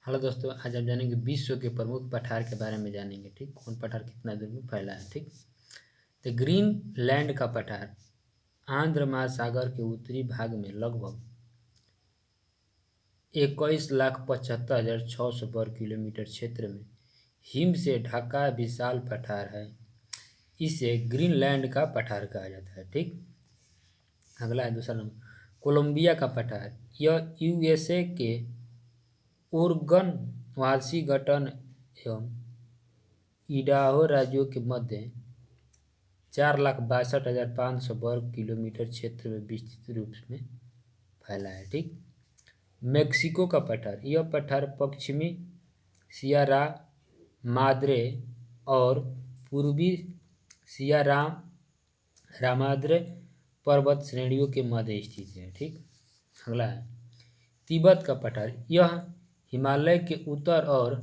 Hello दोस्तों, आज हम जानेंगे विश्व के प्रमुख पठार के बारे में जानेंगे। ठीक, कौन पठार कितना दूर में फैला है। ठीक, तो ग्रीनलैंड का पठार आंध्र महासागर के उत्तरी भाग में लगभग 21,75,600 वर्ग किलोमीटर क्षेत्र में हिम से ढका विशाल पठार है। इसे ग्रीनलैंड का पठार कहा जाता है। ठीक, अगला है दूसरा नंबर, कोलंबिया का पठार। यह यूएसए के ओरेगन, वाशिंगटन एवं इडाहो राज्यों के मध्य 4,62,500 वर्ग किलोमीटर क्षेत्र में विस्तृत रूप में फैला है। ठीक, मेक्सिको का पठार। यह पठार पश्चिमी सियरा माद्रे और पूर्वी सियरा माद्रे पर्वत श्रेणियों के मध्य स्थित है। ठीक, अगला है तिब्बत का पठार। यह हिमालय के उत्तर और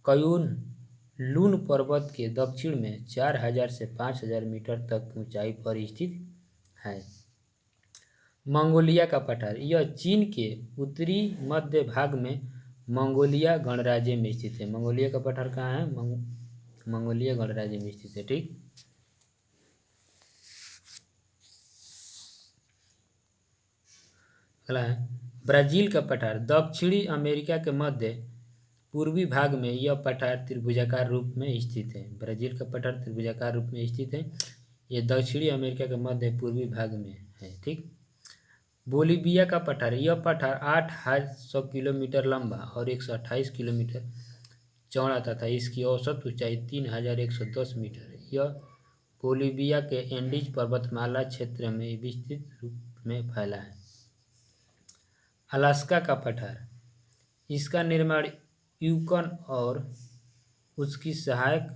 कयुन लून पर्वत के दक्षिण में 4,000 से 5,000 मीटर तक ऊंचाई पर स्थित है। मंगोलिया का पठार। यह चीन के उत्तरी मध्य भाग में मंगोलिया गणराज्य में स्थित है। मंगोलिया का पठार कहाँ है? मंगोलिया गणराज्य में स्थित है। ठीक, अगला है ब्राज़ील का पठार। दक्षिणी अमेरिका के मध्य पूर्वी भाग में यह पठार त्रिभुजाकार रूप में स्थित है। ब्राज़ील का पठार त्रिभुजाकार रूप में स्थित है। यह दक्षिणी अमेरिका के मध्य पूर्वी भाग में है। ठीक, बोलीविया का पठार। यह पठार 8,100 किलोमीटर लंबा और 128 किलोमीटर चौड़ा तथा इसकी औसत ऊंचाई 3,110 मीटर है। यह बोलीविया के एंडीज पर्वतमाला क्षेत्र में विस्तृत रूप में फैला है। अलास्का का पठार। इसका निर्माण यूकॉन और उसकी सहायक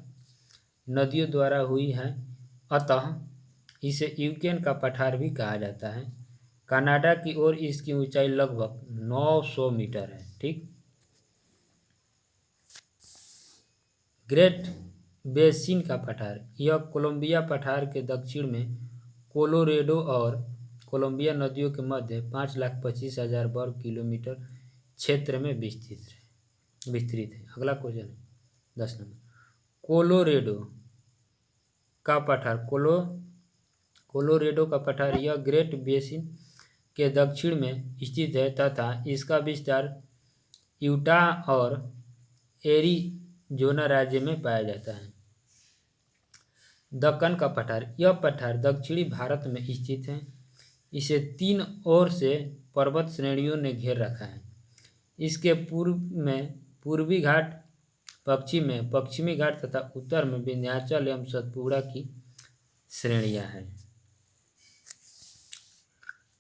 नदियों द्वारा हुई है, अतः इसे यूक्रेन का पठार भी कहा जाता है। कनाडा की ओर इसकी ऊंचाई लगभग 900 मीटर है। ठीक, ग्रेट बेसिन का पठार। यह कोलंबिया पठार के दक्षिण में कोलोरेडो और कोलंबिया नदियों के मध्य 5,25,000 वर्ग किलोमीटर क्षेत्र में विस्तृत है। अगला क्वेश्चन है 10 नंबर, कोलोरेडो का पठार। कोलोरेडो का पठार यह ग्रेट बेसिन के दक्षिण में स्थित है तथा इसका विस्तार यूटाह और एरिजोना राज्य में पाया जाता है। दक्कन का पठार। यह पठार दक्षिणी भारत में स्थित है। इसे 3 ओर से पर्वत श्रेणियों ने घेर रखा है। इसके पूर्व में पूर्वी घाट, पश्चिम में पश्चिमी घाट तथा उत्तर में विंध्याचल एवं सतपुड़ा की श्रेणियां हैं।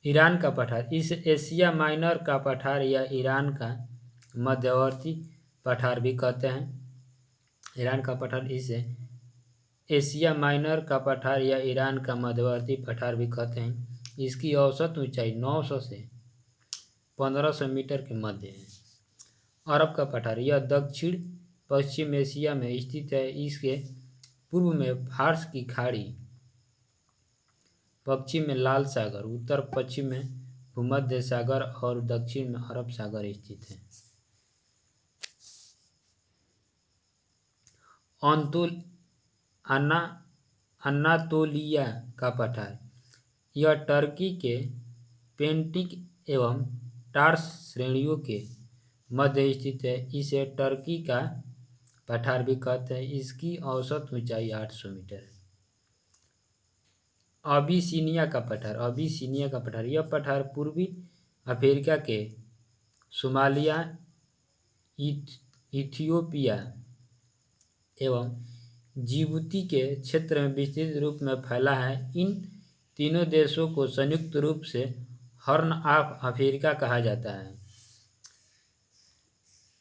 ईरान का पठार। इस एशिया माइनर का पठार या ईरान का मध्यवर्ती पठार भी कहते हैं। ईरान का पठार इसे एशिया माइनर का पठार या ईरान का मध्यवर्ती पठार भी कहते हैं। इसकी औसत ऊंचाई 900 से 1,500 मीटर के मध्य है। अरब का पठार। यह दक्षिण पश्चिम एशिया में स्थित है। इसके पूर्व में फार्स की खाड़ी, पश्चिम में लाल सागर, उत्तर पश्चिम में भूमध्य सागर और दक्षिण में अरब सागर स्थित है। अनातोलिया का पठार। यह टर्की के पेंटिक एवं टार्स श्रेणियों के मध्य स्थित है। इसे टर्की का पठार भी कहते हैं। इसकी औसत ऊंचाई 800 मीटर है। अबिसिनिया का पठार। अबिसिनिया का पठार। यह पठार पूर्वी अफ्रीका के सोमालिया, इथियोपिया एवं जिबूती के क्षेत्र में विस्तृत रूप में फैला है। इन तीनों देशों को संयुक्त रूप से हॉर्न ऑफ अफ्रीका कहा जाता है।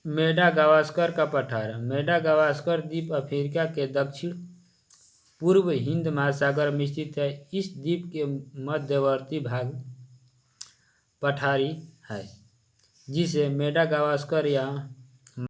मेडागास्कर का पठार। मेडागास्कर द्वीप अफ्रीका के दक्षिण पूर्व हिंद महासागर में स्थित है। इस द्वीप के मध्यवर्ती भाग पठारी है, जिसे मेडागास्कर या